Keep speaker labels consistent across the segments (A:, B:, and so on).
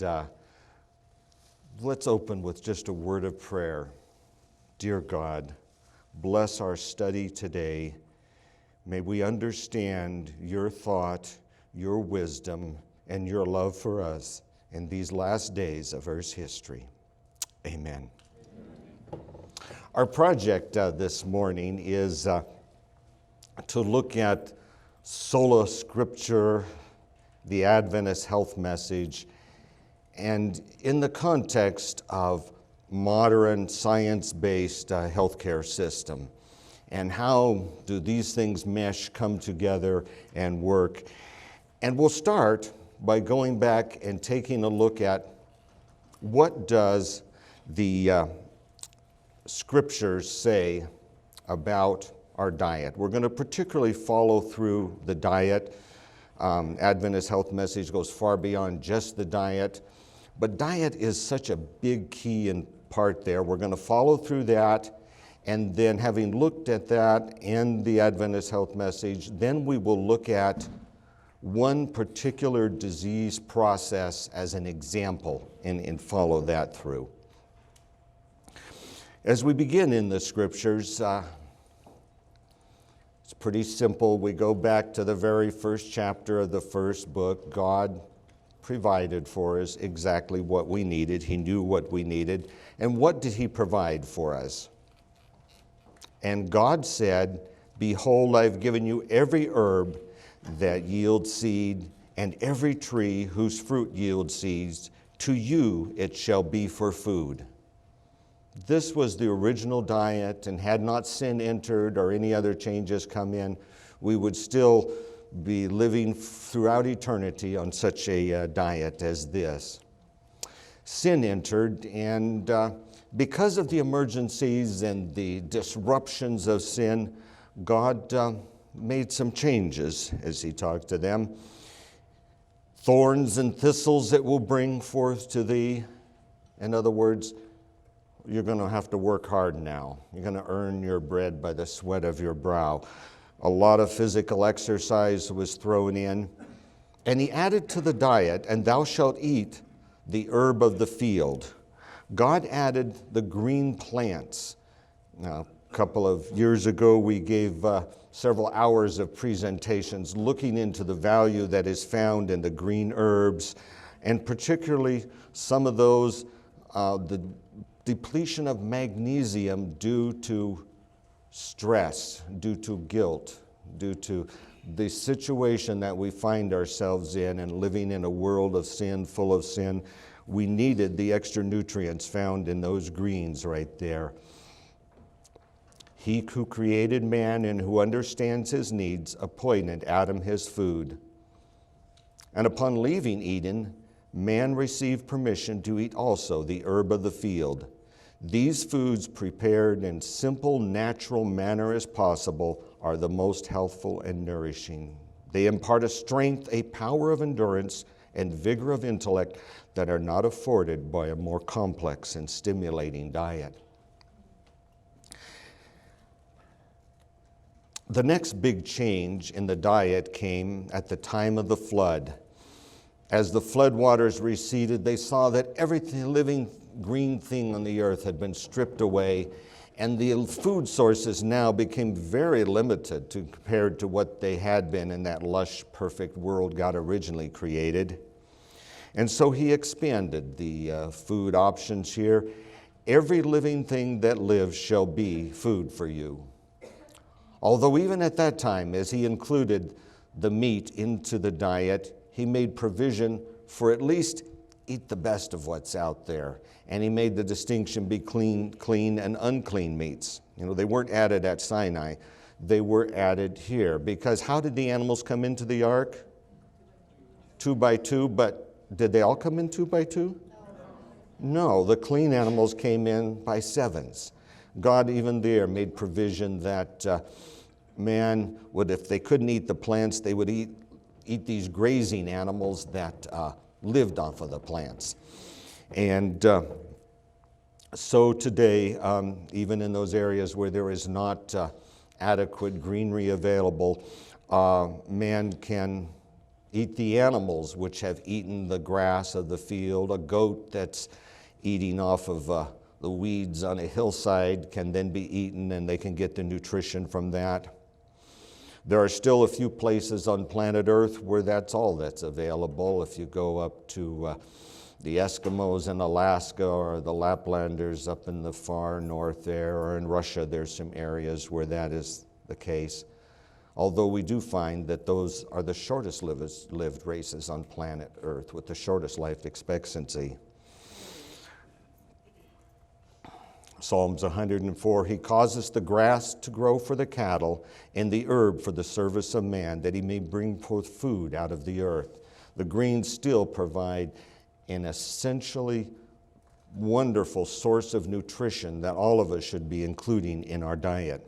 A: And let's open with just a word of prayer. Dear God, bless our study today. May we understand your thought, your wisdom, and your love for us in these last days of Earth's history. Amen. Our project this morning is to look at Sola Scriptura, the Adventist health message, and in the context of modern science-based healthcare system. And how do these things mesh, come together, and work? And we'll start by going back and taking a look at what does the Scriptures say about our diet. We're going to particularly follow through the diet. Adventist health message goes far beyond just the diet, but diet is such a big key and part there. We're going to follow through that, and then having looked at that and the Adventist health message, then we will look at one particular disease process as an example and follow that through. As we begin in the Scriptures, it's pretty simple. We go back to the very first chapter of the first book. God provided for us exactly what we needed. He knew what we needed. And what did He provide for us? And God said, "Behold, I've given you every herb that yields seed, and every tree whose fruit yields seeds. To you it shall be for food." This was the original diet, and had not sin entered or any other changes come in, we would still be living throughout eternity on such a diet as this. Sin entered, and because of the emergencies and the disruptions of sin, God made some changes as He talked to them. Thorns and thistles it will bring forth to thee. In other words, you're going to have to work hard now. You're going to earn your bread by the sweat of your brow. A lot of physical exercise was thrown in. And He added to the diet, "And thou shalt eat the herb of the field." God added the green plants. Now, a couple of years ago, we gave several hours of presentations looking into the value that is found in the green herbs, and particularly some of those, the depletion of magnesium due to stress, due to guilt, due to the situation that we find ourselves in and living in a world of sin, full of sin. We needed the extra nutrients found in those greens right there. He who created man and who understands his needs appointed Adam his food. And upon leaving Eden, man received permission to eat also the herb of the field. These foods, prepared in simple, natural manner as possible, are the most healthful and nourishing. They impart a strength, a power of endurance, and vigor of intellect that are not afforded by a more complex and stimulating diet. The next big change in the diet came at the time of the flood. As the floodwaters receded, they saw that everything living green thing on the earth had been stripped away, and the food sources now became very limited compared to what they had been in that lush, perfect world God originally created. And so He expanded the food options here. Every living thing that lives shall be food for you. Although even at that time, as He included the meat into the diet, He made provision for at least eat the best of what's out there. And He made the distinction between clean and unclean meats. You know, they weren't added at Sinai. They were added here. Because how did the animals come into the ark? 2 by 2, but did they all come in 2 by 2? No, the clean animals came in by 7s. God even there made provision that man would, if they couldn't eat the plants, they would eat these grazing animals that lived off of the plants. And so today, even in those areas where there is not adequate greenery available, man can eat the animals which have eaten the grass of the field. A goat that's eating off of the weeds on a hillside can then be eaten, and they can get the nutrition from that. There are still a few places on planet Earth where that's all that's available. If you go up to the Eskimos in Alaska or the Laplanders up in the far north there, or in Russia, there's some areas where that is the case. Although we do find that those are the shortest lived races on planet Earth with the shortest life expectancy. Psalms 104, he causes the grass to grow for the cattle and the herb for the service of man, that he may bring forth food out of the earth. The greens still provide an essentially wonderful source of nutrition that all of us should be including in our diet.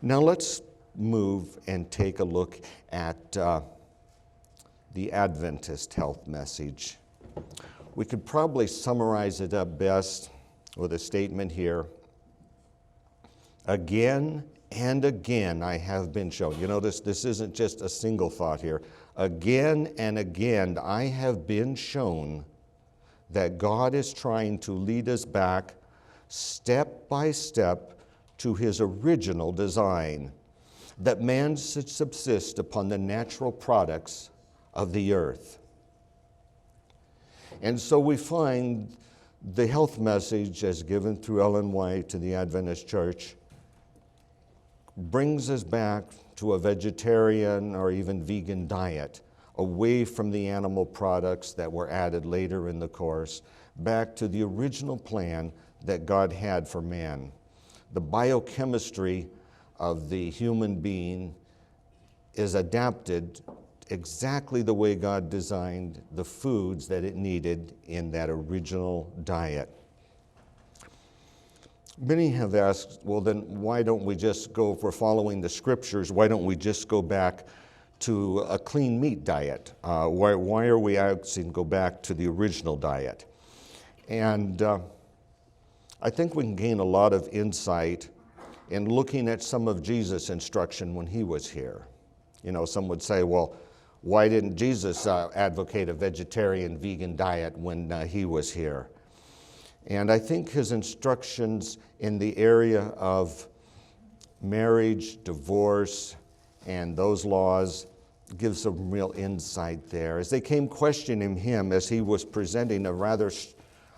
A: Now let's move and take a look at the Adventist health message. We could probably summarize it up best with a statement here. Again and again I have been shown. You notice this isn't just a single thought here. Again and again I have been shown that God is trying to lead us back step by step to his original design, that man should subsist upon the natural products of the earth. And so we find the health message as given through Ellen White to the Adventist Church brings us back to a vegetarian or even vegan diet, away from the animal products that were added later in the course, back to the original plan that God had for man. The biochemistry of the human being is adapted exactly the way God designed the foods that it needed in that original diet. Many have asked, well then why don't we just go, if we're following the scriptures, why don't we just go back to a clean meat diet? Why are we asking to go back to the original diet? And I think we can gain a lot of insight in looking at some of Jesus' instruction when he was here. You know, some would say, well, why didn't Jesus advocate a vegetarian, vegan diet when he was here? And I think his instructions in the area of marriage, divorce, and those laws give some real insight there. As they came questioning him as he was presenting a rather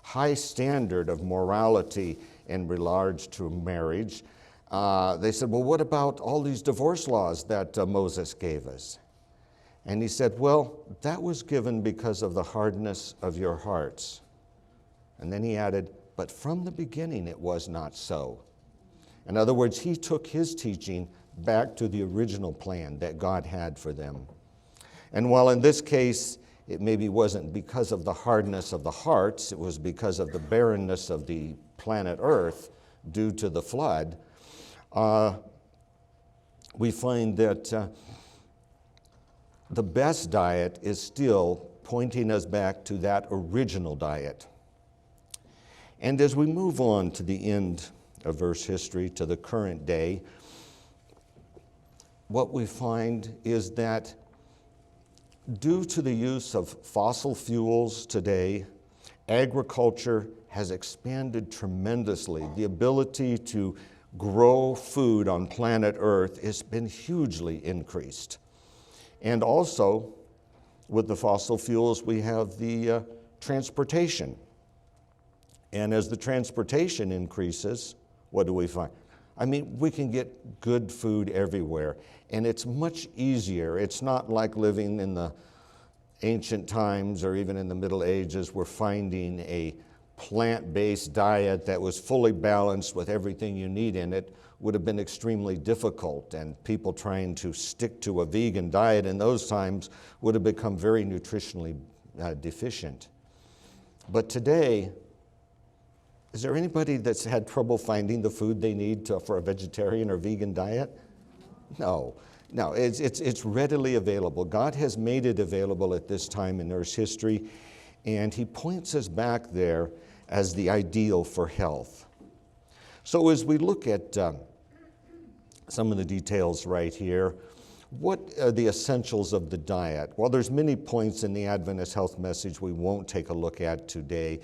A: high standard of morality in regards to marriage, they said, well, what about all these divorce laws that Moses gave us? And he said, well, that was given because of the hardness of your hearts. And then he added, but from the beginning it was not so. In other words, he took his teaching back to the original plan that God had for them. And while in this case, it maybe wasn't because of the hardness of the hearts, it was because of the barrenness of the planet Earth due to the flood, we find that the best diet is still pointing us back to that original diet. And as we move on to the end of verse history, to the current day, what we find is that due to the use of fossil fuels today, agriculture has expanded tremendously. The ability to grow food on planet Earth has been hugely increased. And also, with the fossil fuels, we have the transportation. And as the transportation increases, what do we find? I mean, we can get good food everywhere, and it's much easier. It's not like living in the ancient times or even in the Middle Ages. We're finding a plant-based diet that was fully balanced with everything you need in it would have been extremely difficult, and people trying to stick to a vegan diet in those times would have become very nutritionally deficient. But today, is there anybody that's had trouble finding the food they need for a vegetarian or vegan diet? No, it's readily available. God has made it available at this time in Earth's history, and he points us back there as the ideal for health. So as we look at some of the details right here, What are the essentials of the diet? Well, there's many points in the Adventist health message we won't take a look at today.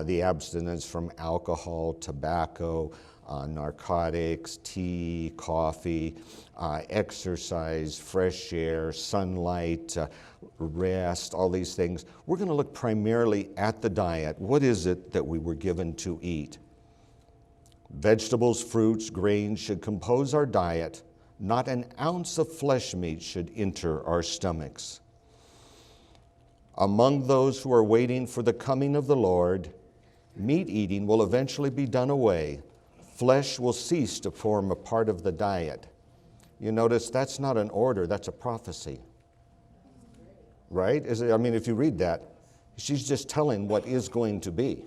A: The abstinence from alcohol, tobacco, narcotics, tea, coffee, exercise, fresh air, sunlight, rest, all these things. We're going to look primarily at the diet. What is it that we were given to eat? Vegetables, fruits, grains should compose our diet. Not an ounce of flesh meat should enter our stomachs. Among those who are waiting for the coming of the Lord, meat eating will eventually be done away. Flesh will cease to form a part of the diet. You notice that's not an order, that's a prophecy. Right? If you read that, she's just telling what is going to be.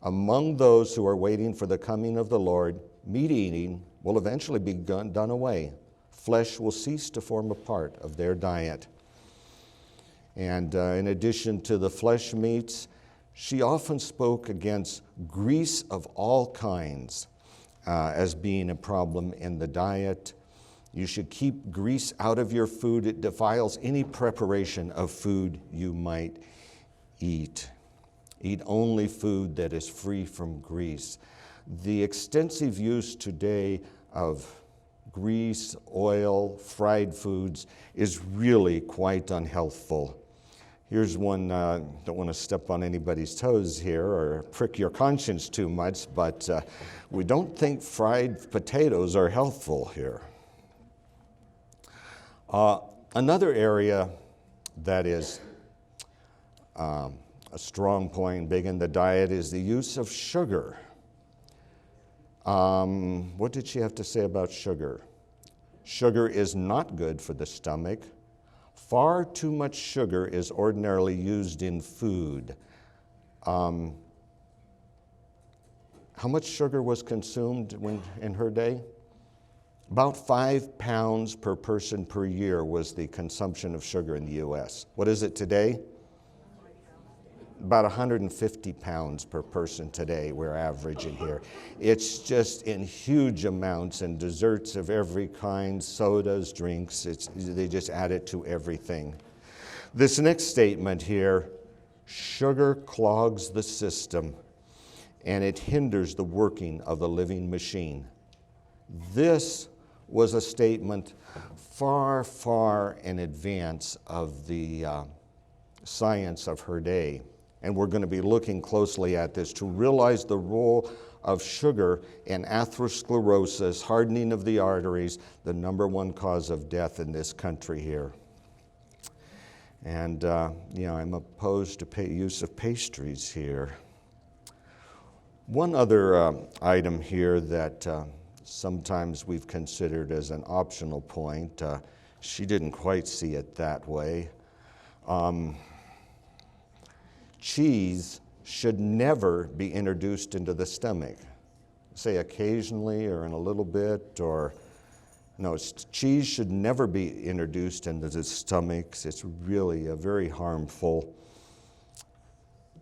A: Among those who are waiting for the coming of the Lord, meat eating will eventually be done away. Flesh will cease to form a part of their diet. And in addition to the flesh meats, she often spoke against grease of all kinds as being a problem in the diet. You should keep grease out of your food. It defiles any preparation of food you might eat. Eat only food that is free from grease. The extensive use today of grease, oil, fried foods is really quite unhealthful. Here's one, don't want to step on anybody's toes here or prick your conscience too much, but we don't think fried potatoes are healthful here. Another area that is a strong point, big in the diet, is the use of sugar. What did she have to say about sugar? Sugar is not good for the stomach. Far too much sugar is ordinarily used in food. How much sugar was consumed in her day? About 5 pounds per person per year was the consumption of sugar in the U.S. What is it today? About 150 pounds per person today we're averaging here. It's just in huge amounts, and desserts of every kind, sodas, drinks, they just add it to everything. This next statement here, sugar clogs the system and it hinders the working of the living machine. This was a statement far, far in advance of the science of her day. And we're going to be looking closely at this to realize the role of sugar in atherosclerosis, hardening of the arteries, the number one cause of death in this country here. And, I'm opposed to use of pastries here. One other item here that sometimes we've considered as an optional point, she didn't quite see it that way. Cheese should never be introduced into the stomach. Say occasionally or in a little bit, cheese should never be introduced into the stomachs. It's really very harmful.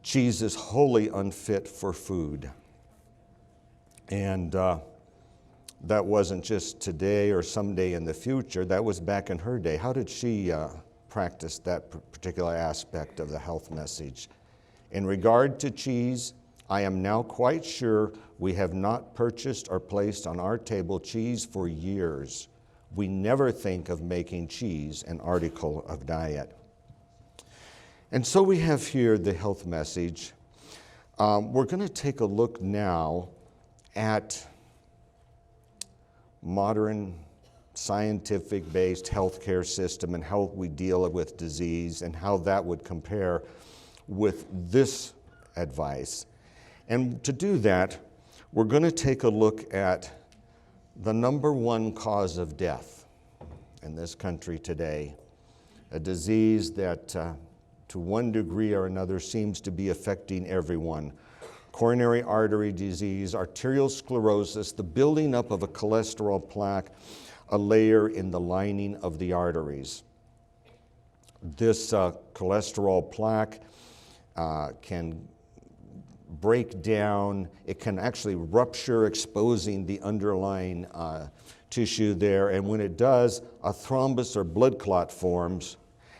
A: Cheese is wholly unfit for food. And that wasn't just today or someday in the future. That was back in her day. How did she practice that particular aspect of the health message? In regard to cheese, I am now quite sure we have not purchased or placed on our table cheese for years. We never think of making cheese an article of diet. And so we have here the health message. We're going to take a look now at modern scientific-based healthcare system and how we deal with disease and how that would compare with this advice. And to do that, we're going to take a look at the number one cause of death in this country today, a disease that to one degree or another seems to be affecting everyone. Coronary artery disease, arterial sclerosis, the building up of a cholesterol plaque, a layer in the lining of the arteries. This cholesterol plaque can break down. It can actually rupture, exposing the underlying tissue there. And when it does, a thrombus or blood clot forms.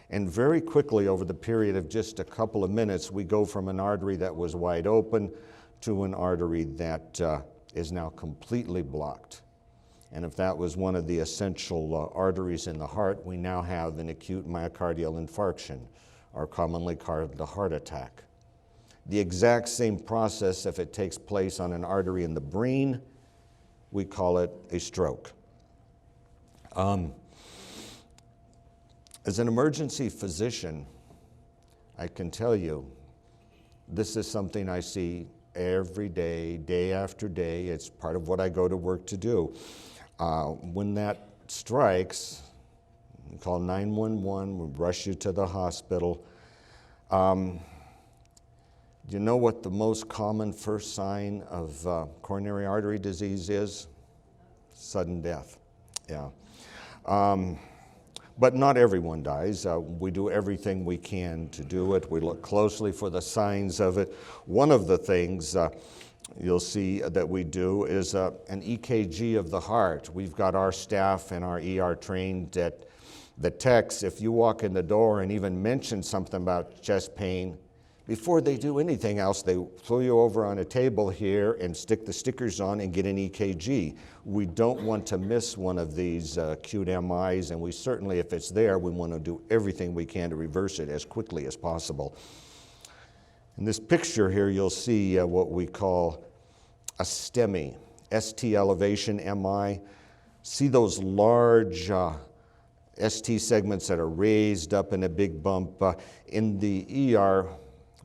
A: And very quickly, over the period of just a couple of minutes, we go from an artery that was wide open to an artery that is now completely blocked. And if that was one of the essential arteries in the heart, we now have an acute myocardial infarction, or commonly called a heart attack. The exact same process, if it takes place on an artery in the brain, we call it a stroke. As an emergency physician, I can tell you, this is something I see every day, day after day. It's part of what I go to work to do. When that strikes, we call 911, we rush you to the hospital. Do you know what the most common first sign of coronary artery disease is? Sudden death, yeah. But not everyone dies. We do everything we can to do it. We look closely for the signs of it. One of the things you'll see that we do is an EKG of the heart. We've got our staff and our ER trained at the techs. If you walk in the door and even mention something about chest pain, before they do anything else, they throw you over on a table here and stick the stickers on and get an EKG. We don't want to miss one of these acute MIs, and we certainly, if it's there, we want to do everything we can to reverse it as quickly as possible. In this picture here, you'll see what we call a STEMI, ST elevation MI. See those large ST segments that are raised up in a big bump. In the ER,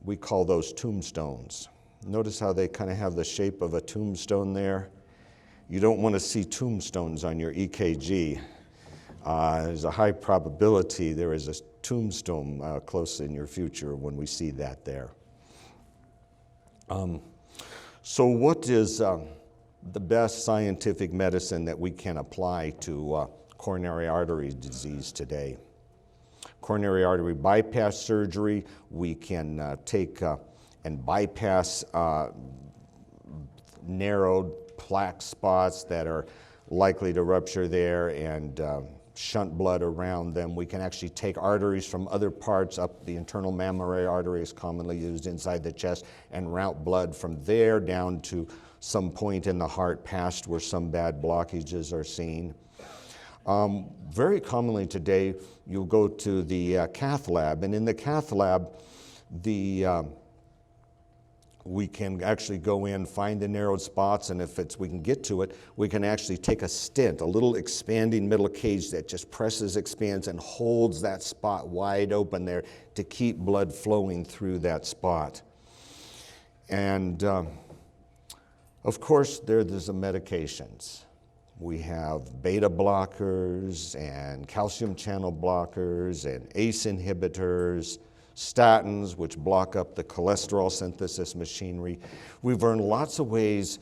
A: we call those tombstones. Notice how they kind of have the shape of a tombstone there. You don't want to see tombstones on your EKG. There's a high probability there is a tombstone close in your future when we see that there. So what is the best scientific medicine that we can apply to coronary artery disease today? Coronary artery bypass surgery. We can take and bypass narrowed plaque spots that are likely to rupture there and shunt blood around them. We can actually take arteries from other parts up. The internal mammary artery is commonly used inside the chest, and route blood from there down to some point in the heart past where some bad blockages are seen. Very commonly today, you'll go to the cath lab, and in the cath lab, we can actually go in, find the narrowed spots, and if we can get to it, we can actually take a stent, a little expanding middle cage that just presses, expands, and holds that spot wide open there to keep blood flowing through that spot. And of course, there's the medications. We have beta blockers and calcium channel blockers and ACE inhibitors, statins, which block up the cholesterol synthesis machinery. We've learned lots of ways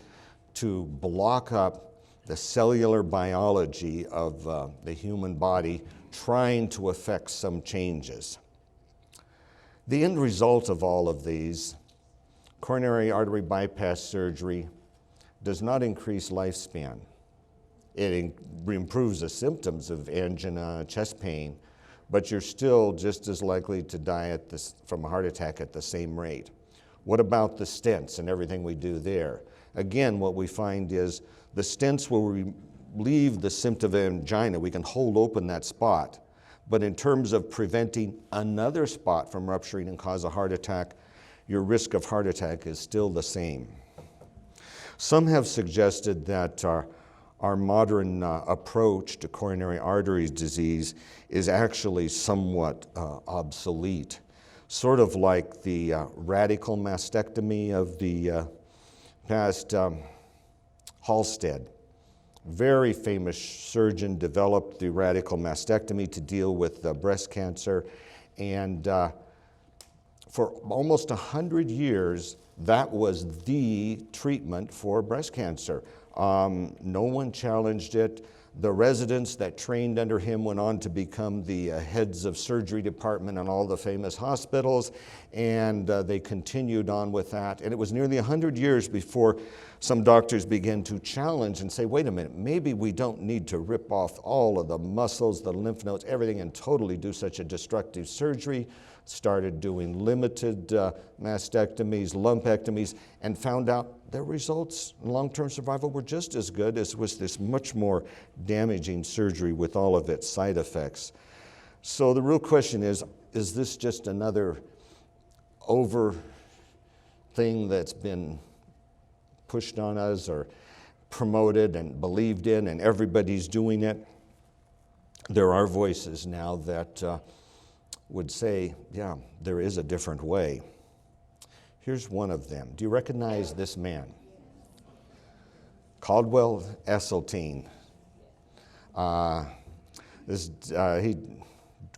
A: to block up the cellular biology of the human body, trying to affect some changes. The end result of all of these, coronary artery bypass surgery, does not increase lifespan. It improves the symptoms of angina, chest pain, but you're still just as likely to die from a heart attack at the same rate. What about the stents and everything we do there? Again, what we find is the stents will relieve the symptom of angina. We can hold open that spot. But in terms of preventing another spot from rupturing and cause a heart attack, your risk of heart attack is still the same. Some have suggested that our modern approach to coronary artery disease is actually somewhat obsolete, sort of like the radical mastectomy of the past. Halsted, very famous surgeon, developed the radical mastectomy to deal with breast cancer, and for almost 100 years, that was the treatment for breast cancer. No one challenged it. The residents that trained under him went on to become the heads of surgery department in all the famous hospitals, and they continued on with that. And it was nearly 100 years before some doctors began to challenge and say, wait a minute, maybe we don't need to rip off all of the muscles, the lymph nodes, everything, and totally do such a destructive surgery. Started doing limited mastectomies, lumpectomies, and found out their results in long-term survival were just as good as was this much more damaging surgery with all of its side effects. So the real question is this just another over thing that's been pushed on us or promoted and believed in, and everybody's doing it? There are voices now that would say, yeah, there is a different way. Here's one of them. Do you recognize this man? Caldwell Esselstyn. He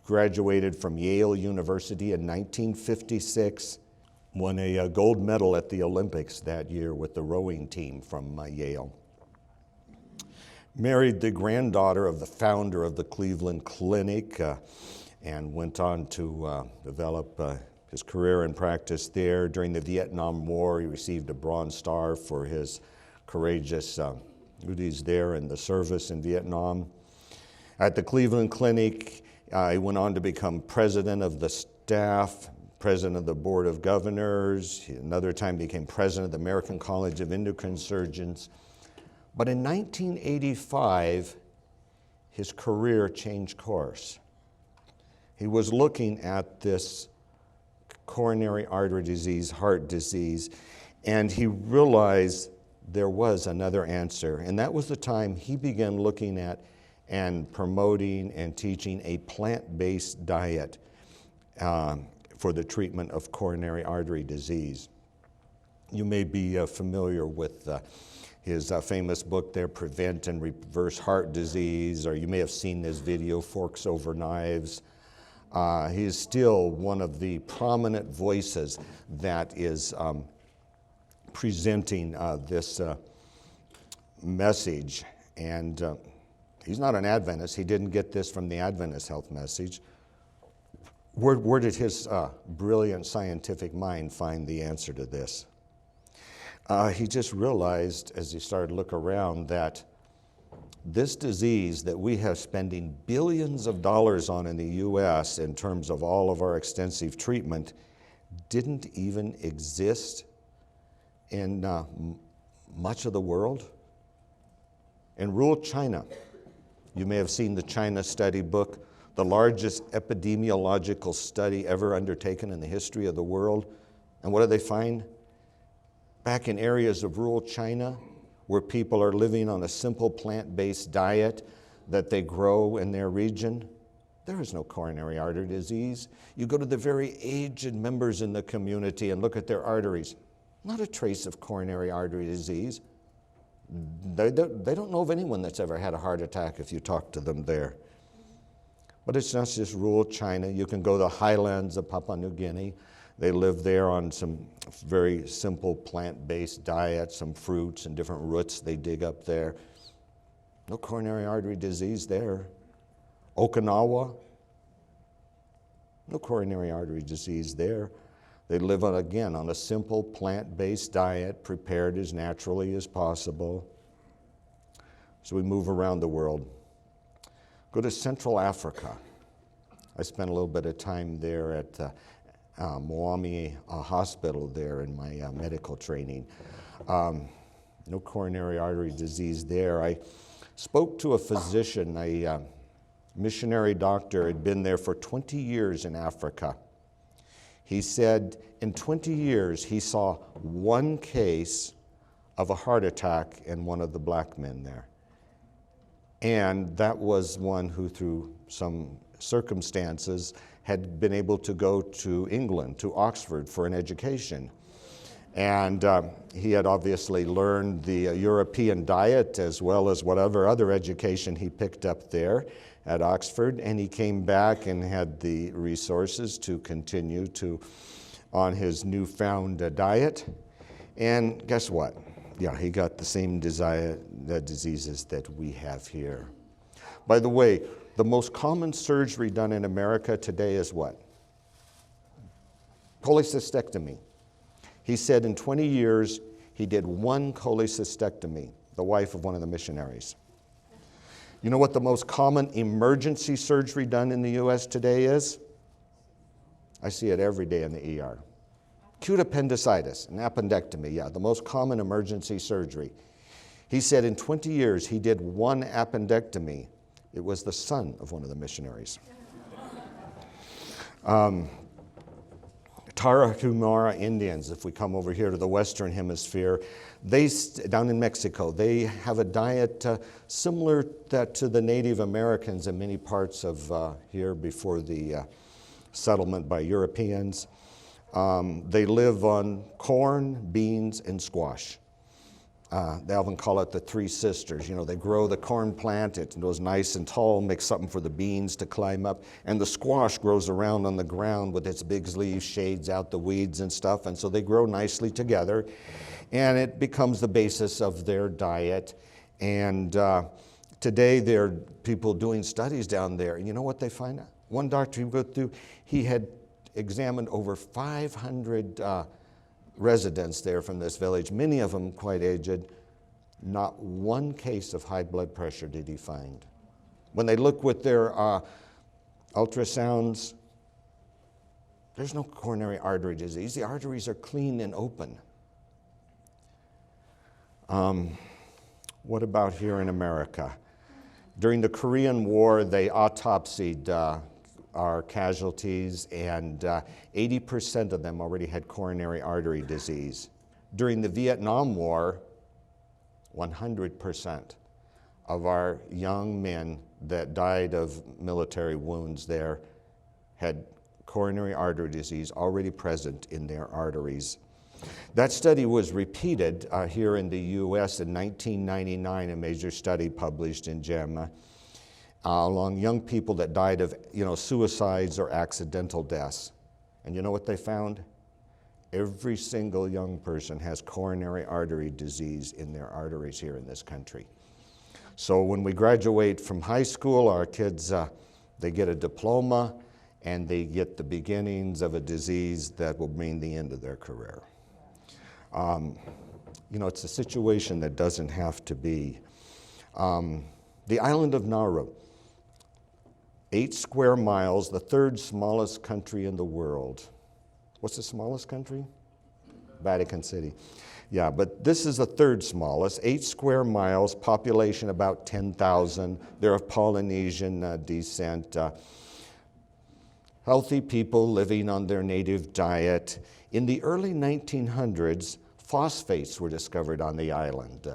A: graduated from Yale University in 1956, won a gold medal at the Olympics that year with the rowing team from Yale. Married the granddaughter of the founder of the Cleveland Clinic, and went on to develop his career and practice there. During the Vietnam War, he received a Bronze Star for his courageous duties there in the service in Vietnam. At the Cleveland Clinic, he went on to become president of the staff, president of the Board of Governors. Another time became president of the American College of Endocrine Surgeons. But in 1985, his career changed course. He was looking at this coronary artery disease, heart disease, and he realized there was another answer. And that was the time he began looking at and promoting and teaching a plant-based diet for the treatment of coronary artery disease. You may be familiar with his famous book there, Prevent and Reverse Heart Disease, or you may have seen this video, Forks Over Knives. He is still one of the prominent voices that is presenting this message. And he's not an Adventist. He didn't get this from the Adventist health message. Where did his brilliant scientific mind find the answer to this? He just realized, as he started to look around, that this disease that we have spending billions of dollars on in the U.S. in terms of all of our extensive treatment didn't even exist in much of the world. In rural China, you may have seen the China study book, the largest epidemiological study ever undertaken in the history of the world. And what do they find? Back in areas of rural China, where people are living on a simple plant-based diet that they grow in their region, there is no coronary artery disease. You go to the very aged members in the community and look at their arteries. Not a trace of coronary artery disease. They don't know of anyone that's ever had a heart attack if you talk to them there. But it's not just rural China. You can go to the highlands of Papua New Guinea. They live there on some very simple plant-based diet, some fruits and different roots they dig up there. No coronary artery disease there. Okinawa, no coronary artery disease there. They live again on a simple plant-based diet prepared as naturally as possible. So we move around the world. Go to Central Africa. I spent a little bit of time there at Moami Hospital there in my medical training. No coronary artery disease there. I spoke to a physician, a missionary doctor, had been there for 20 years in Africa. He said in 20 years he saw one case of a heart attack in one of the black men there. And that was one who, through some circumstances, had been able to go to England, to Oxford, for an education. And he had obviously learned the European diet as well as whatever other education he picked up there at Oxford. And he came back and had the resources to continue on his newfound diet. And guess what? Yeah, he got the same diseases that we have here. By the way, the most common surgery done in America today is what? Cholecystectomy. He said in 20 years, he did one cholecystectomy, the wife of one of the missionaries. You know what the most common emergency surgery done in the U.S. today is? I see it every day in the ER. Acute appendicitis, an appendectomy, yeah, the most common emergency surgery. He said in 20 years, he did one appendectomy. It was the son of one of the missionaries. Tarahumara Indians, if we come over here to the Western Hemisphere, down in Mexico, they have a diet similar to the Native Americans in many parts of here before the settlement by Europeans. They live on corn, beans, and squash. They often call it the three sisters. You know, they grow the corn plant, it goes nice and tall, make something for the beans to climb up, and the squash grows around on the ground with its big leaves, shades out the weeds and stuff, and so they grow nicely together, and it becomes the basis of their diet. And today there are people doing studies down there, and you know what they find out? One doctor you go through, he had examined over 500 residents there from this village, many of them quite aged. Not one case of high blood pressure did he find. When they look with their ultrasounds, there's no coronary artery disease. The arteries are clean and open. What about here in America? During the Korean War, they autopsied our casualties, and 80% of them already had coronary artery disease. During the Vietnam War, 100% of our young men that died of military wounds there had coronary artery disease already present in their arteries. That study was repeated here in the U.S. in 1999, a major study published in JAMA, along young people that died of suicides or accidental deaths. And you know what they found? Every single young person has coronary artery disease in their arteries here in this country. So when we graduate from high school, our kids, they get a diploma and they get the beginnings of a disease that will mean the end of their career. It's a situation that doesn't have to be. The island of Nauru, 8 square miles, the third smallest country in the world. What's the smallest country? Vatican City. Yeah, but this is the third smallest, 8 square miles, population about 10,000. They're of Polynesian descent. Healthy people living on their native diet. In the early 1900s, phosphates were discovered on the island.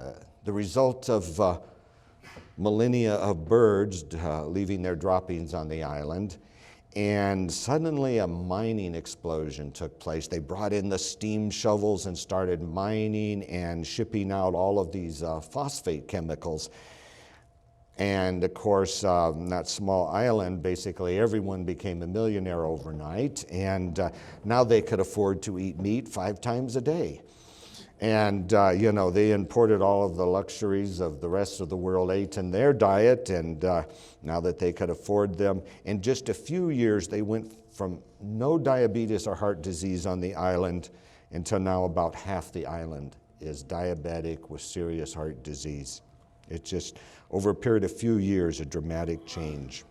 A: The result of millennia of birds leaving their droppings on the island, and suddenly a mining explosion took place. They brought in the steam shovels and started mining and shipping out all of these phosphate chemicals. And of course, that small island, basically everyone became a millionaire overnight, and now they could afford to eat meat 5 times a day. And, they imported all of the luxuries of the rest of the world ate in their diet, and now that they could afford them, in just a few years, they went from no diabetes or heart disease on the island until now about half the island is diabetic with serious heart disease. It's just, over a period of few years, a dramatic change.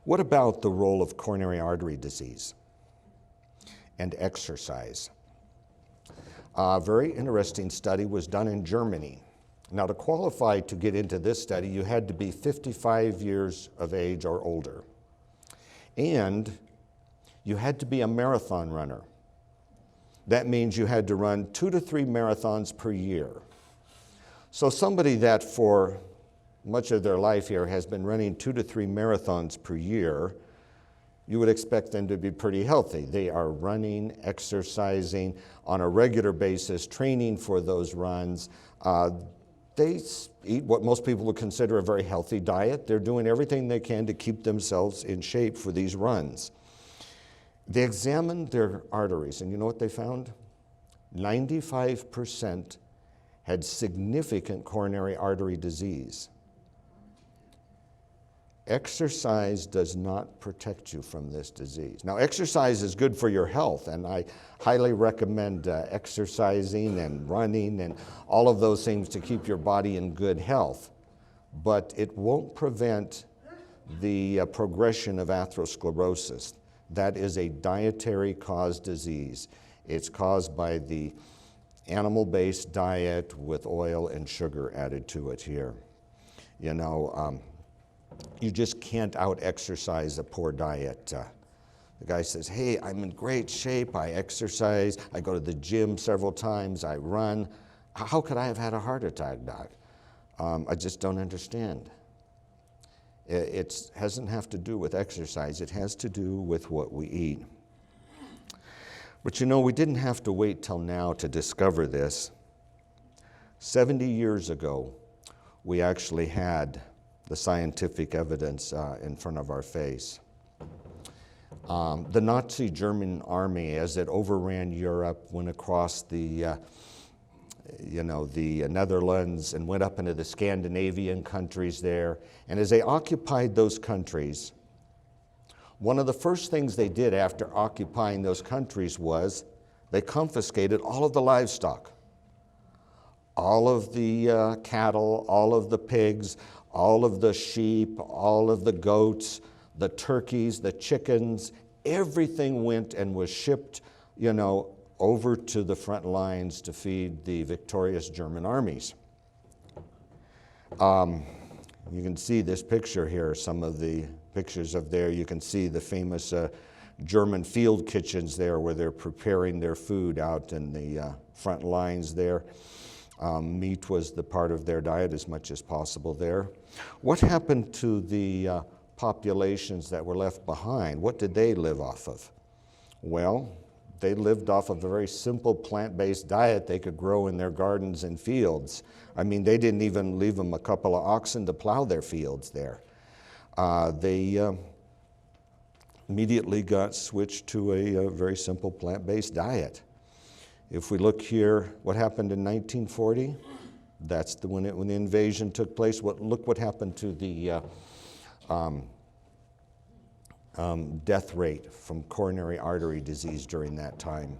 A: What about the role of coronary artery disease and exercise? A very interesting study was done in Germany. Now, to qualify to get into this study, you had to be 55 years of age or older. And you had to be a marathon runner. That means you had to run 2 to 3 marathons per year. So somebody that for much of their life here has been running 2 to 3 marathons per year, you would expect them to be pretty healthy. They are running, exercising on a regular basis, training for those runs. They eat what most people would consider a very healthy diet. They're doing everything they can to keep themselves in shape for these runs. They examined their arteries, and you know what they found? 95% had significant coronary artery disease. exercise does not protect you from this disease. Now, exercise is good for your health, and I highly recommend exercising and running and all of those things to keep your body in good health. But it won't prevent the progression of atherosclerosis. That is a dietary caused disease. It's caused by the animal-based diet with oil and sugar added to it here. You know, you just can't out-exercise a poor diet. The guy says, hey, I'm in great shape, I exercise, I go to the gym several times, I run. How could I have had a heart attack, Doc? I just don't understand. It doesn't have to do with exercise, it has to do with what we eat. But you know, we didn't have to wait till now to discover this. 70 years ago, we actually had the scientific evidence in front of our face. The Nazi German army, as it overran Europe, went across the Netherlands and went up into the Scandinavian countries there. And as they occupied those countries, one of the first things they did after occupying those countries was they confiscated all of the livestock. All of the cattle, all of the pigs, all of the sheep, all of the goats, the turkeys, the chickens, everything went and was shipped, over to the front lines to feed the victorious German armies. You can see this picture here, some of the pictures of there. You can see the famous German field kitchens there where they're preparing their food out in the front lines there. Meat was the part of their diet as much as possible there. What happened to the populations that were left behind? What did they live off of? Well, they lived off of a very simple plant-based diet they could grow in their gardens and fields. I mean, they didn't even leave them a couple of oxen to plow their fields there. They immediately got switched to a very simple plant-based diet. If we look here, what happened in 1940? That's when the invasion took place. Look what happened to the death rate from coronary artery disease during that time.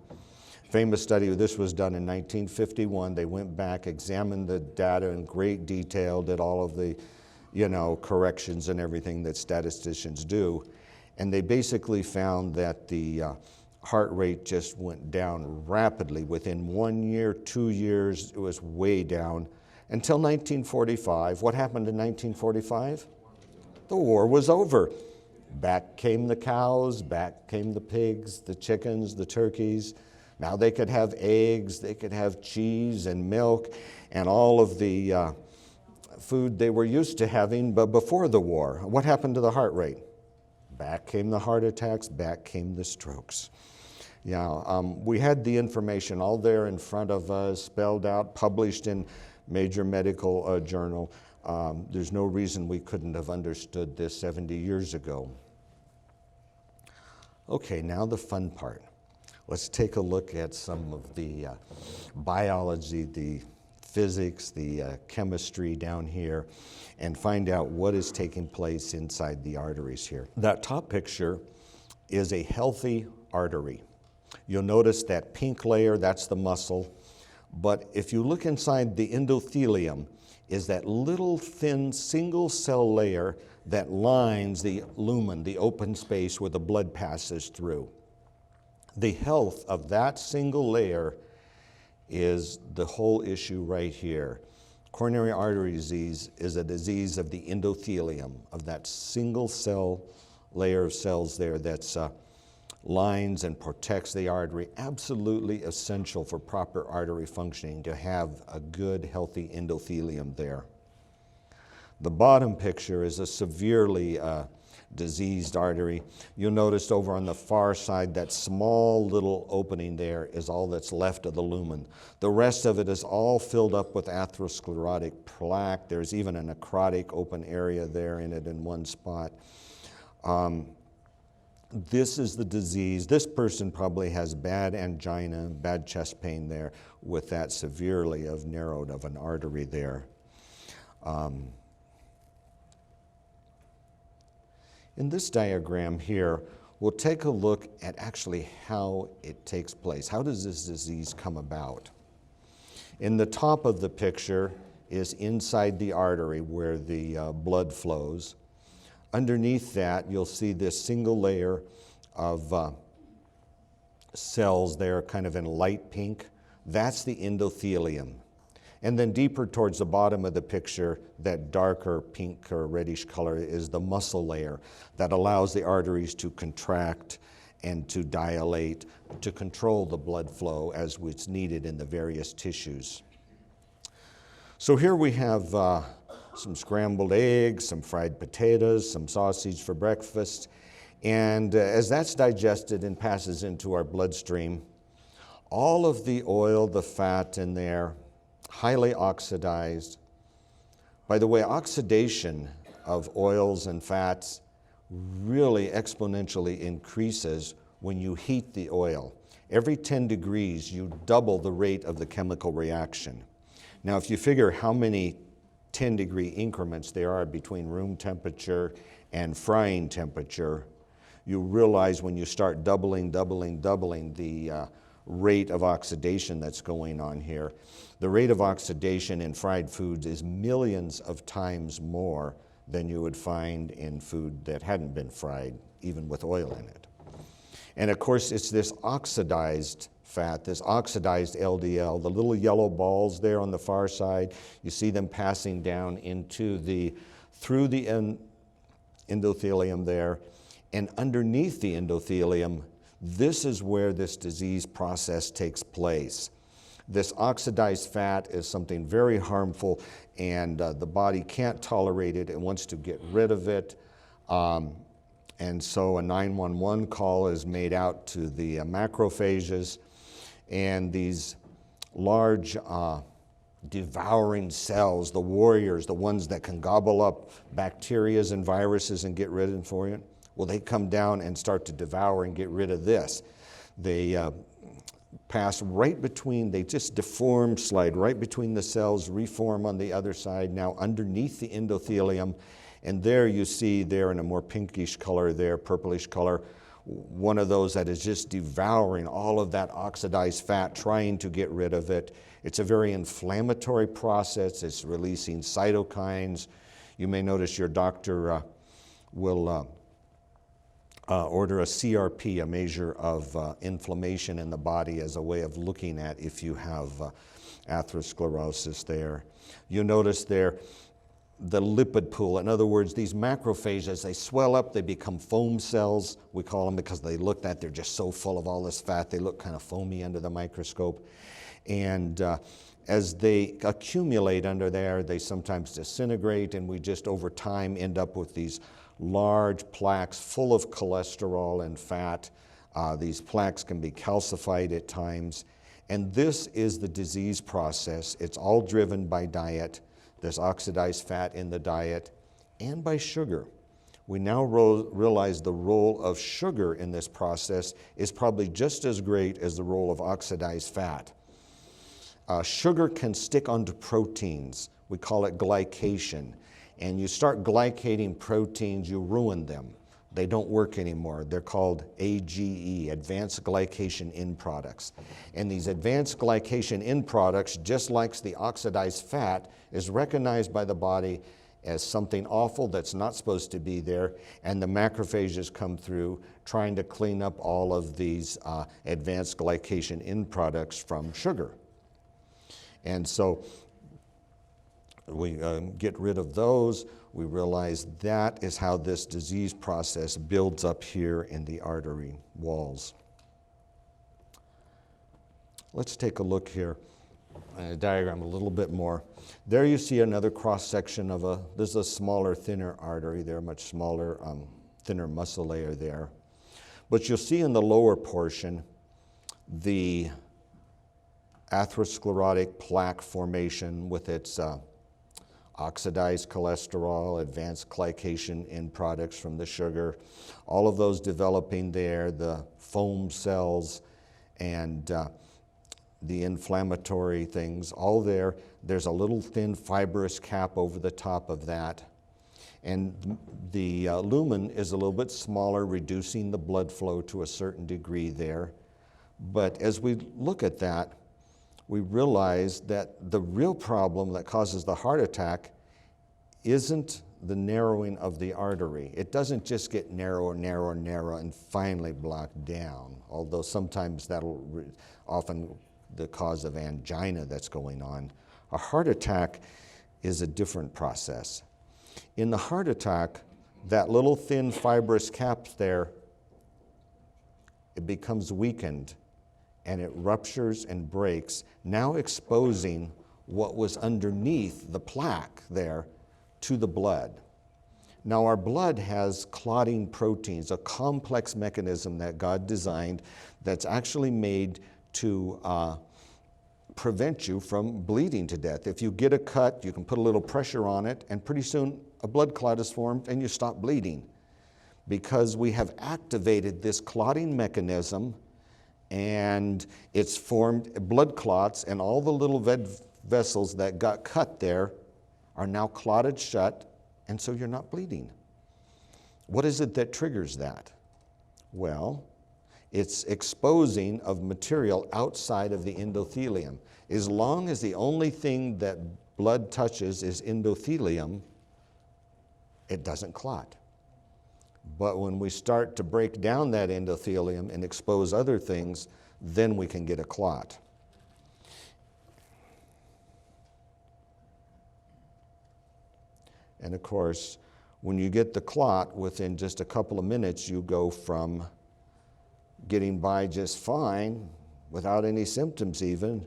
A: Famous study, this was done in 1951. They went back, examined the data in great detail, did all of the corrections and everything that statisticians do. And they basically found that the heart rate just went down rapidly. Within 1 year, 2 years, it was way down. Until 1945. What happened in 1945? The war was over. Back came the cows, back came the pigs, the chickens, the turkeys. Now they could have eggs, they could have cheese and milk and all of the food they were used to having but before the war. What happened to the heart rate? Back came the heart attacks, back came the strokes. Yeah, we had the information all there in front of us, spelled out, published in major medical journal. There's no reason we couldn't have understood this 70 years ago. Okay, now the fun part. Let's take a look at some of the biology, the physics, the chemistry down here, and find out what is taking place inside the arteries here. That top picture is a healthy artery. You'll notice that pink layer, that's the muscle. But if you look inside the endothelium, is that little thin single cell layer that lines the lumen, the open space where the blood passes through. The health of that single layer is the whole issue right here. Coronary artery disease is a disease of the endothelium, of that single cell layer of cells there that's lines and protects the artery. Absolutely essential for proper artery functioning to have a good, healthy endothelium there. The bottom picture is a severely diseased artery. You'll notice over on the far side, that small little opening there is all that's left of the lumen. The rest of it is all filled up with atherosclerotic plaque. There's even a necrotic open area there in it in one spot. This is the disease. This person probably has bad angina, bad chest pain there with that severely narrowed of an artery there. In this diagram here, we'll take a look at actually how it takes place. How does this disease come about? In the top of the picture is inside the artery where the blood flows. Underneath that, you'll see this single layer of cells there, kind of in light pink. That's the endothelium. And then deeper towards the bottom of the picture, that darker pink or reddish color is the muscle layer that allows the arteries to contract and to dilate to control the blood flow as it's needed in the various tissues. So here we have some scrambled eggs, some fried potatoes, some sausage for breakfast. And as that's digested and passes into our bloodstream, all of the oil, the fat in there, highly oxidized. By the way, oxidation of oils and fats really exponentially increases when you heat the oil. Every 10 degrees, you double the rate of the chemical reaction. Now, if you figure how many 10-degree increments there are between room temperature and frying temperature, you realize when you start doubling the rate of oxidation that's going on here. The rate of oxidation in fried foods is millions of times more than you would find in food that hadn't been fried, even with oil in it. And of course, it's this oxidized fat, this oxidized LDL, the little yellow balls there on the far side, you see them passing down through the endothelium there, and underneath the endothelium, this is where this disease process takes place. This oxidized fat is something very harmful, and the body can't tolerate it. It wants to get rid of it. And so a 911 call is made out to the macrophages, and these large devouring cells, the warriors, the ones that can gobble up bacteria and viruses and get rid of them for you, well, they come down and start to devour and get rid of this. They pass right between, they just deform, slide right between the cells, reform on the other side, now underneath the endothelium. And there you see there in a more pinkish color there, purplish color, one of those that is just devouring all of that oxidized fat, trying to get rid of it. It's a very inflammatory process. It's releasing cytokines. You may notice your doctor will order a CRP, a measure of inflammation in the body, as a way of looking at if you have atherosclerosis there. You notice there the lipid pool. In other words, these macrophages, they swell up, they become foam cells, we call them, because they look at, they're just so full of all this fat, they look kind of foamy under the microscope. And as they accumulate under there, they sometimes disintegrate, and we just over time end up with these large plaques full of cholesterol and fat. These plaques can be calcified at times. And this is the disease process. It's all driven by diet, this oxidized fat in the diet, and by sugar. We now realize the role of sugar in this process is probably just as great as the role of oxidized fat. Sugar can stick onto proteins. We call it glycation. And you start glycating proteins, you ruin them. They don't work anymore. They're called AGE, advanced glycation end products. And these advanced glycation end products, just like the oxidized fat, is recognized by the body as something awful that's not supposed to be there, and the macrophages come through trying to clean up all of these advanced glycation end products from sugar. And so we get rid of those. We realize that is how this disease process builds up here in the artery walls. Let's take a look here at a diagram a little bit more. There you see another cross-section of this is a smaller, thinner artery there, much smaller, thinner muscle layer there. But you'll see in the lower portion the atherosclerotic plaque formation with its oxidized cholesterol, advanced glycation end products from the sugar, all of those developing there, the foam cells and the inflammatory things, all there. There's a little thin fibrous cap over the top of that. And the lumen is a little bit smaller, reducing the blood flow to a certain degree there. But as we look at that, we realize that the real problem that causes the heart attack isn't the narrowing of the artery. It doesn't just get narrower, narrower, narrower, and finally blocked down, although sometimes that'll often the cause of angina that's going on. A heart attack is a different process. In the heart attack, that little thin fibrous cap there, it becomes weakened and it ruptures and breaks, now exposing what was underneath the plaque there to the blood. Now our blood has clotting proteins, a complex mechanism that God designed that's actually made to prevent you from bleeding to death. If you get a cut, you can put a little pressure on it, and pretty soon a blood clot is formed and you stop bleeding. Because we have activated this clotting mechanism, and it's formed blood clots, and all the little vessels that got cut there are now clotted shut, and so you're not bleeding. What is it that triggers that? Well, it's exposing of material outside of the endothelium. As long as the only thing that blood touches is endothelium, it doesn't clot. But when we start to break down that endothelium and expose other things, then we can get a clot. And of course, when you get the clot, within just a couple of minutes, you go from getting by just fine, without any symptoms even,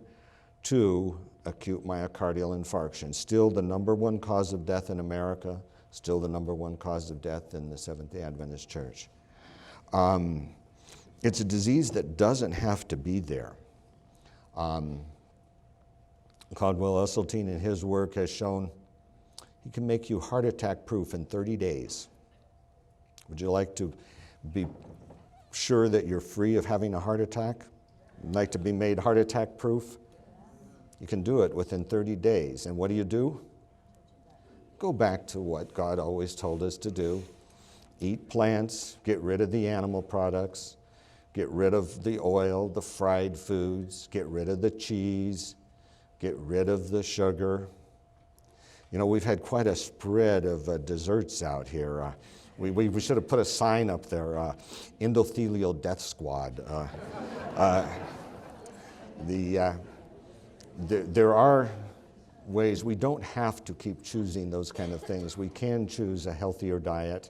A: to acute myocardial infarction. Still the number one cause of death in America, still the number one cause of death in the Seventh-day Adventist Church. It's a disease that doesn't have to be there. Caldwell Esselstyn in his work has shown he can make you heart attack proof in 30 days. Would you like to be sure that you're free of having a heart attack? You'd like to be made heart attack proof? You can do it within 30 days. And what do? Go back to what God always told us to do. Eat plants, get rid of the animal products, get rid of the oil, the fried foods, get rid of the cheese, get rid of the sugar. You know, we've had quite a spread of desserts out here. We should have put a sign up there, endothelial death squad. There are ways. We don't have to keep choosing those kind of things. We can choose a healthier diet.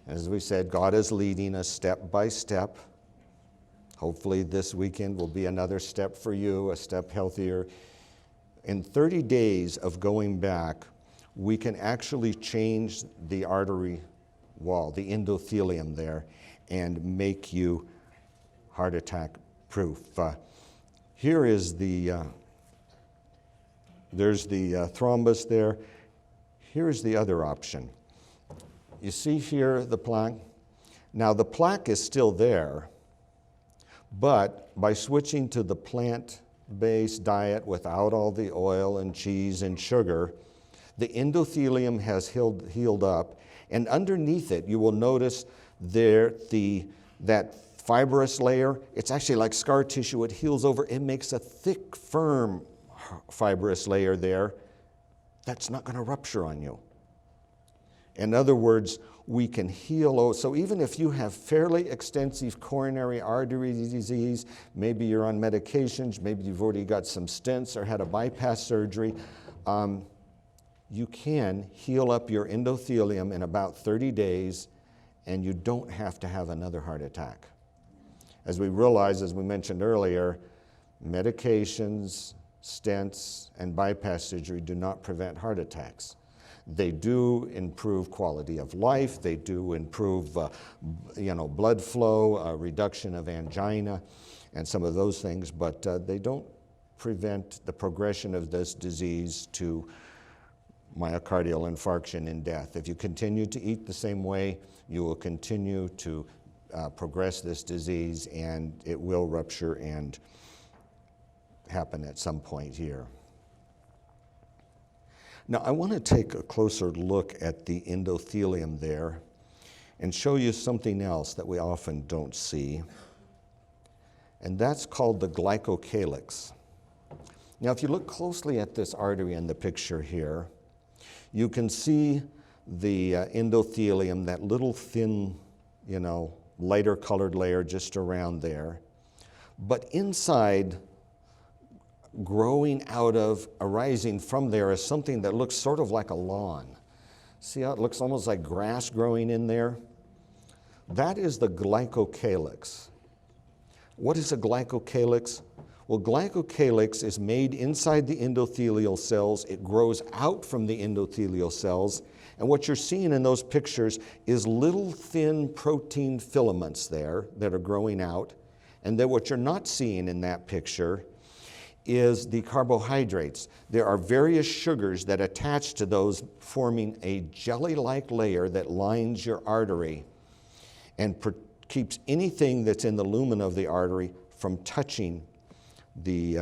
A: As we said, God is leading us step by step. Hopefully this weekend will be another step for you, a step healthier. In 30 days of going back, we can actually change the artery wall, the endothelium there, and make you heart attack proof. Here is there's the thrombus there. Here's the other option. You see here the plaque? Now the plaque is still there, but by switching to the plant-based diet without all the oil and cheese and sugar, the endothelium has healed up, and underneath it you will notice there that fibrous layer, it's actually like scar tissue. It heals over. It makes a thick, firm fibrous layer there that's not going to rupture on you. In other words, we can heal. So even if you have fairly extensive coronary artery disease, maybe you're on medications, maybe you've already got some stents or had a bypass surgery, you can heal up your endothelium in about 30 days, and you don't have to have another heart attack. As we realize, as we mentioned earlier, medications, stents, and bypass surgery do not prevent heart attacks. They do improve quality of life. They do improve, blood flow, reduction of angina, and some of those things, but they don't prevent the progression of this disease to myocardial infarction and death. If you continue to eat the same way, you will continue to progress this disease, and it will rupture and happen at some point here. Now, I want to take a closer look at the endothelium there and show you something else that we often don't see, and that's called the glycocalyx. Now, if you look closely at this artery in the picture here, you can see the endothelium, that little thin, lighter colored layer just around there. But inside, growing out of, arising from there, is something that looks sort of like a lawn. See how it looks almost like grass growing in there? That is the glycocalyx. What is a glycocalyx? Well, glycocalyx is made inside the endothelial cells. It grows out from the endothelial cells. And what you're seeing in those pictures is little thin protein filaments there that are growing out. And then what you're not seeing in that picture is the carbohydrates. There are various sugars that attach to those, forming a jelly-like layer that lines your artery and keeps anything that's in the lumen of the artery from touching the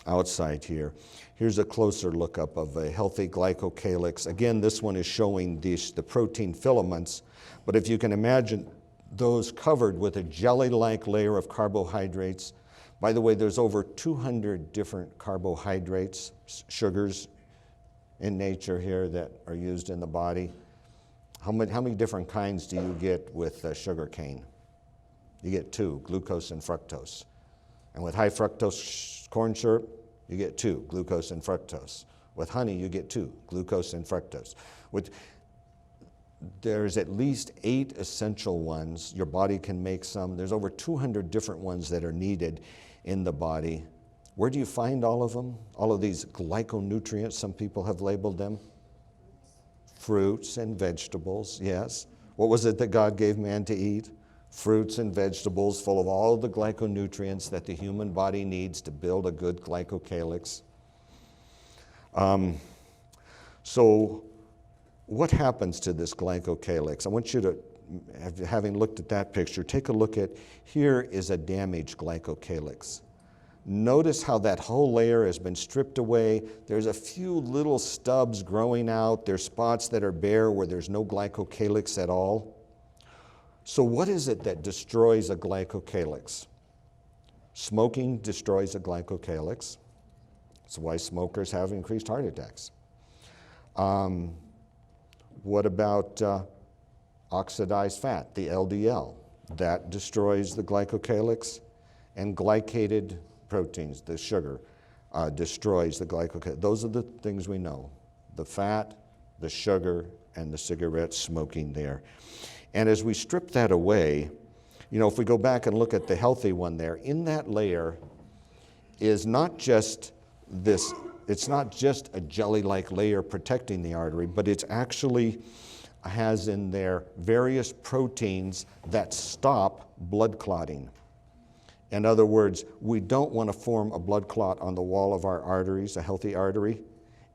A: outside here. Here's a closer look-up of a healthy glycocalyx. Again, this one is showing the protein filaments, but if you can imagine those covered with a jelly-like layer of carbohydrates. By the way, there's over 200 different carbohydrates, sugars in nature here that are used in the body. How many different kinds do you get with sugar cane? You get 2, glucose and fructose. And with high fructose corn syrup, you get 2, glucose and fructose. With honey, you get 2, glucose and fructose. There's at least 8 essential ones. Your body can make some. There's over 200 different ones that are needed in the body. Where do you find all of them? All of these glyconutrients, some people have labeled them. Fruits and vegetables, yes. What was it that God gave man to eat? Fruits and vegetables full of all the glyconutrients that the human body needs to build a good glycocalyx. So what happens to this glycocalyx? I want you to, having looked at that picture, take a look at, here is a damaged glycocalyx. Notice how that whole layer has been stripped away. There's a few little stubs growing out. There's spots that are bare where there's no glycocalyx at all. So what is it that destroys a glycocalyx? Smoking destroys a glycocalyx. That's why smokers have increased heart attacks. What about oxidized fat, the LDL? That destroys the glycocalyx. And glycated proteins, the sugar, destroys the glycocalyx. Those are the things we know. The fat, the sugar, and the cigarette smoking there. And as we strip that away, if we go back and look at the healthy one there, in that layer is not just this, it's not just a jelly-like layer protecting the artery, but it's actually has in there various proteins that stop blood clotting. In other words, we don't want to form a blood clot on the wall of our arteries, a healthy artery,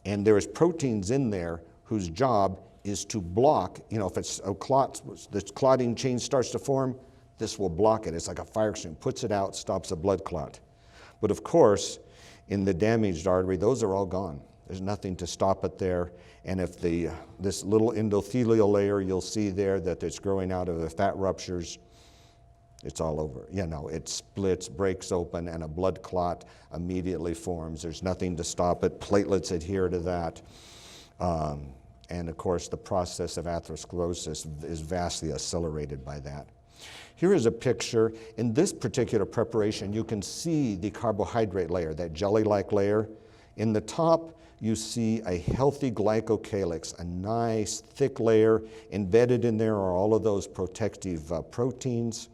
A: and there is proteins in there whose job is to block, if it's a clot, the clotting chain starts to form, this will block it. It's like a fire extinguisher, puts it out, stops a blood clot. But of course, in the damaged artery, those are all gone. There's nothing to stop it there. And if this little endothelial layer you'll see there that it's growing out of, if that ruptures, it's all over. It splits, breaks open, and a blood clot immediately forms. There's nothing to stop it. Platelets adhere to that. And of course, the process of atherosclerosis is vastly accelerated by that. Here is a picture. In this particular preparation, you can see the carbohydrate layer, that jelly-like layer. In the top, you see a healthy glycocalyx, a nice thick layer. Embedded in there are all of those protective proteins.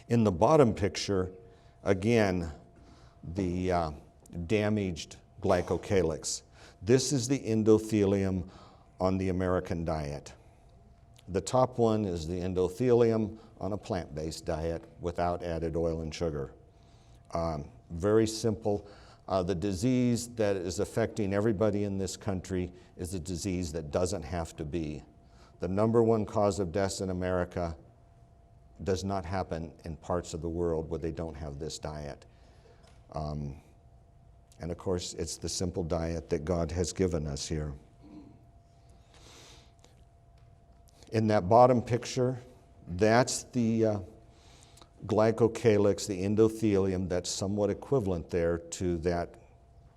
A: In the bottom picture, again, the damaged glycocalyx. This is the endothelium on the American diet. The top one is the endothelium on a plant-based diet without added oil and sugar. Very simple. The disease that is affecting everybody in this country is a disease that doesn't have to be. The #1 cause of deaths in America does not happen in parts of the world where they don't have this diet. And of course, it's the simple diet that God has given us here. In that bottom picture, that's the glycocalyx, the endothelium, that's somewhat equivalent there to that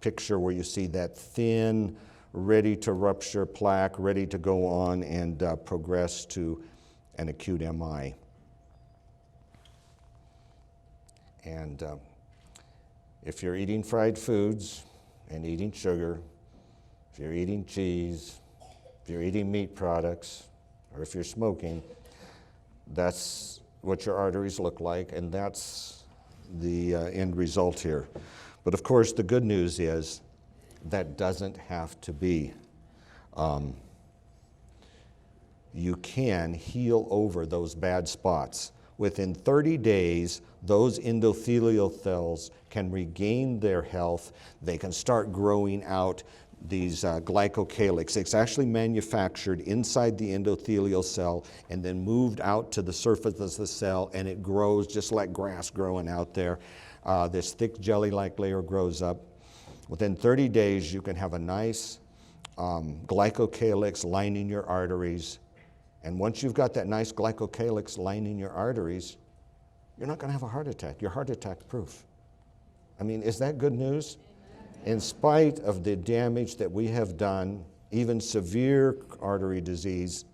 A: picture where you see that thin, ready to rupture plaque, ready to go on and progress to an acute MI. And if you're eating fried foods and eating sugar, if you're eating cheese, if you're eating meat products, or if you're smoking, that's what your arteries look like, and that's the end result here. But of course, the good news is that doesn't have to be. You can heal over those bad spots. Within 30 days, those endothelial cells can regain their health. They can start growing out these glycocalyx. It's actually manufactured inside the endothelial cell and then moved out to the surface of the cell, and it grows just like grass growing out there. This thick jelly-like layer grows up. Within 30 days, you can have a nice glycocalyx lining your arteries. And once you've got that nice glycocalyx lining your arteries, you're not going to have a heart attack. You're heart attack proof. I mean, is that good news? In spite of the damage that we have done, even severe artery disease,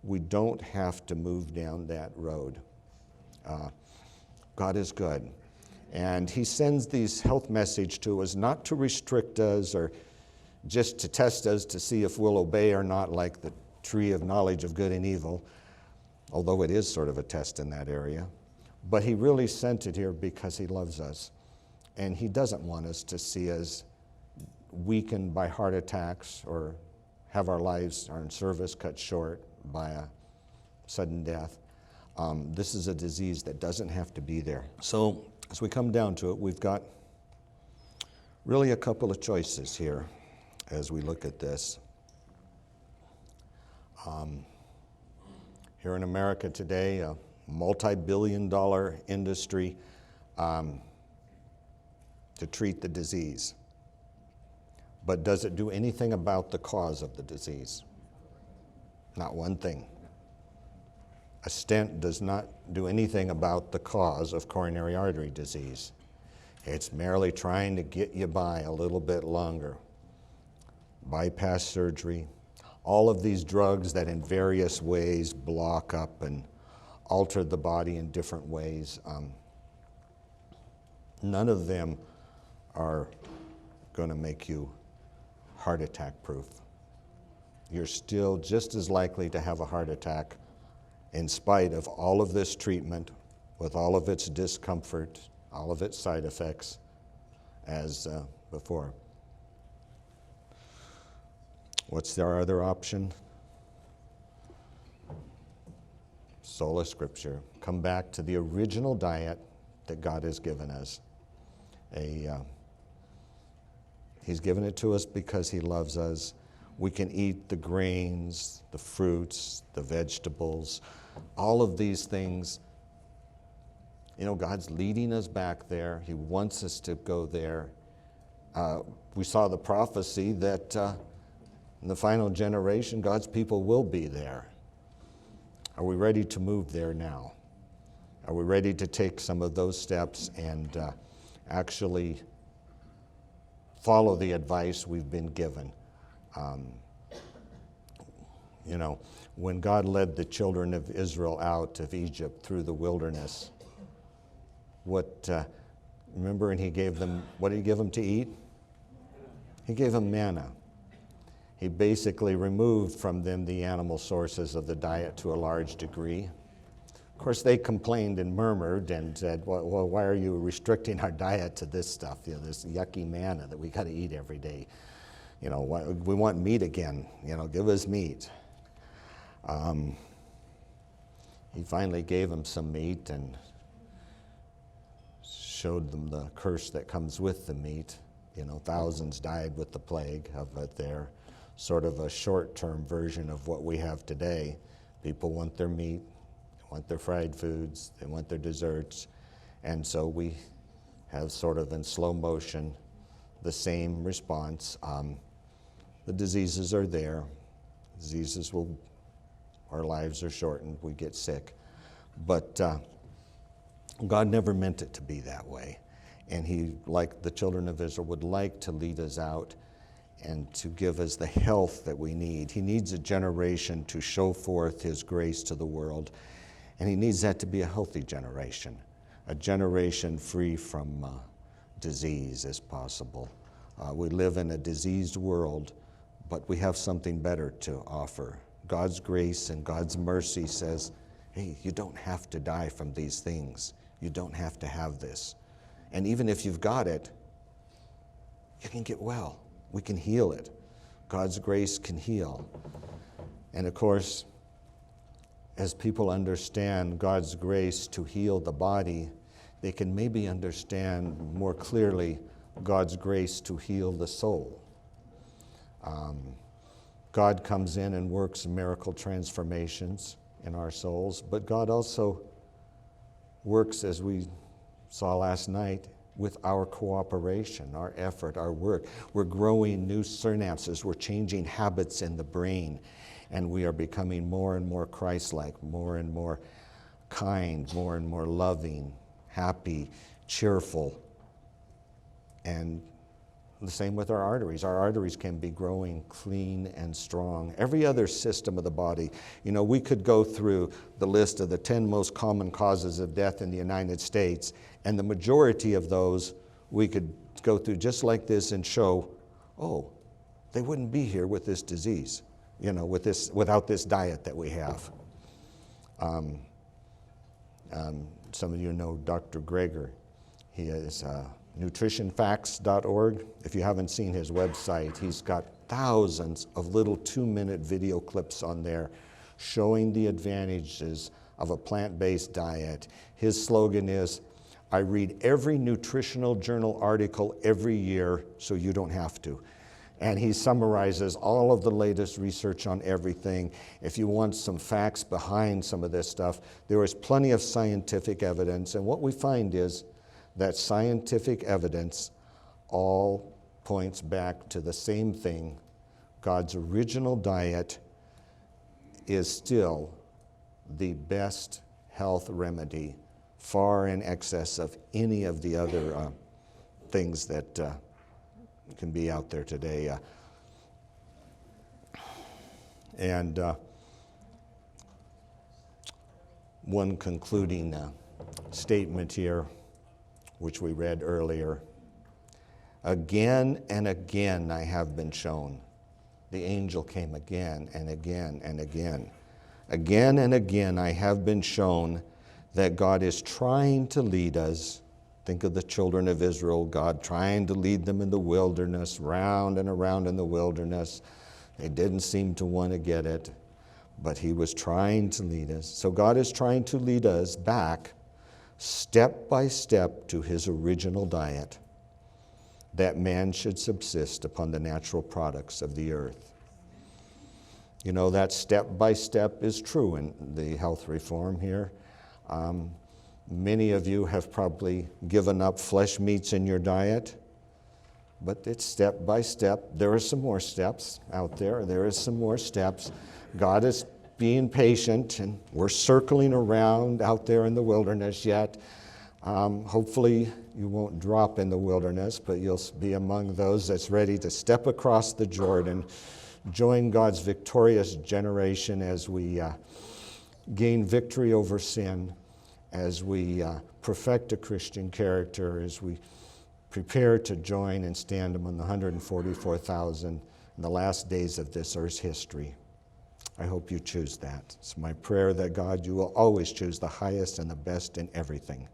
A: we don't have to move down that road. God is good. And he sends these health messages to us not to restrict us or just to test us to see if we'll obey or not, like the tree of knowledge of good and evil, although it is sort of a test in that area. But he really sent it here because he loves us. And he doesn't want us to see us weakened by heart attacks or have our lives, our service cut short by a sudden death. This is a disease that doesn't have to be there. So as we come down to it, we've got really a couple of choices here as we look at this. Here in America today, a multi-billion-dollar industry to treat the disease. But does it do anything about the cause of the disease? Not one thing. A stent does not do anything about the cause of coronary artery disease. It's merely trying to get you by a little bit longer. Bypass surgery, all of these drugs that in various ways block up and alter the body in different ways, none of them are going to make you heart attack proof. You're still just as likely to have a heart attack in spite of all of this treatment, with all of its discomfort, all of its side effects, as before. What's our other option? Sola Scriptura. Come back to the original diet that God has given us. He's given it to us because he loves us. We can eat the grains, the fruits, the vegetables, all of these things. You know, God's leading us back there. He wants us to go there. We saw the prophecy that in the final generation, God's people will be there. Are we ready to move there now? Are we ready to take some of those steps and actually follow the advice we've been given? You know, when God led the children of Israel out of Egypt through the wilderness, remember, and he gave them, what did he give them to eat? He gave them manna. He basically removed from them the animal sources of the diet to a large degree. Of course, they complained and murmured and said, well, why are you restricting our diet to this stuff, you know, this yucky manna that we got to eat every day? You know, we want meat again, you know, give us meat. He finally gave them some meat and showed them the curse that comes with the meat. You know, thousands died with the plague of it there. Sort of a short-term version of what we have today. People want their meat, they want their fried foods, they want their desserts, and so we have sort of in slow motion the same response. The diseases are there. Our lives are shortened, we get sick. But God never meant it to be that way. And he, like the children of Israel, would like to lead us out and to give us the health that we need. He needs a generation to show forth his grace to the world. And he needs that to be a healthy generation, a generation free from disease as possible. We live in a diseased world, but we have something better to offer. God's grace and God's mercy says, hey, you don't have to die from these things. You don't have to have this. And even if you've got it, you can get well. We can heal it. God's grace can heal. And of course, as people understand God's grace to heal the body, they can maybe understand more clearly God's grace to heal the soul. God comes in and works miracle transformations in our souls, but God also works, as we saw last night, with our cooperation, our effort, our work. We're growing new synapses, we're changing habits in the brain, and we are becoming more and more Christ-like, more and more kind, more and more loving, happy, cheerful. And the same with our arteries. Our arteries can be growing clean and strong. Every other system of the body, we could go through the list of the 10 most common causes of death in the United States, and the majority of those we could go through just like this and show, they wouldn't be here with this disease, without this diet that we have. Some of you know Dr. Greger. He is nutritionfacts.org. If you haven't seen his website, he's got thousands of little 2-minute video clips on there showing the advantages of a plant-based diet. His slogan is, I read every nutritional journal article every year so you don't have to. And he summarizes all of the latest research on everything. If you want some facts behind some of this stuff, there is plenty of scientific evidence. And what we find is that scientific evidence all points back to the same thing. God's original diet is still the best health remedy, far in excess of any of the other things that can be out there today. And one concluding statement here, which we read earlier. Again and again I have been shown. The angel came again and again and again. Again and again I have been shown that God is trying to lead us. Think of the children of Israel, God trying to lead them in the wilderness, round and around in the wilderness. They didn't seem to want to get it, but he was trying to lead us. So God is trying to lead us back step by step to his original diet, that man should subsist upon the natural products of the earth. That step by step is true in the health reform here. Many of you have probably given up flesh meats in your diet, but it's step by step. There are some more steps out there. There is some more steps. God is being patient, and we're circling around out there in the wilderness yet. Hopefully you won't drop in the wilderness, but you'll be among those that's ready to step across the Jordan, join God's victorious generation as we gain victory over sin, as we perfect a Christian character, as we prepare to join and stand among the 144,000 in the last days of this earth's history. I hope you choose that. It's my prayer that God, you will always choose the highest and the best in everything.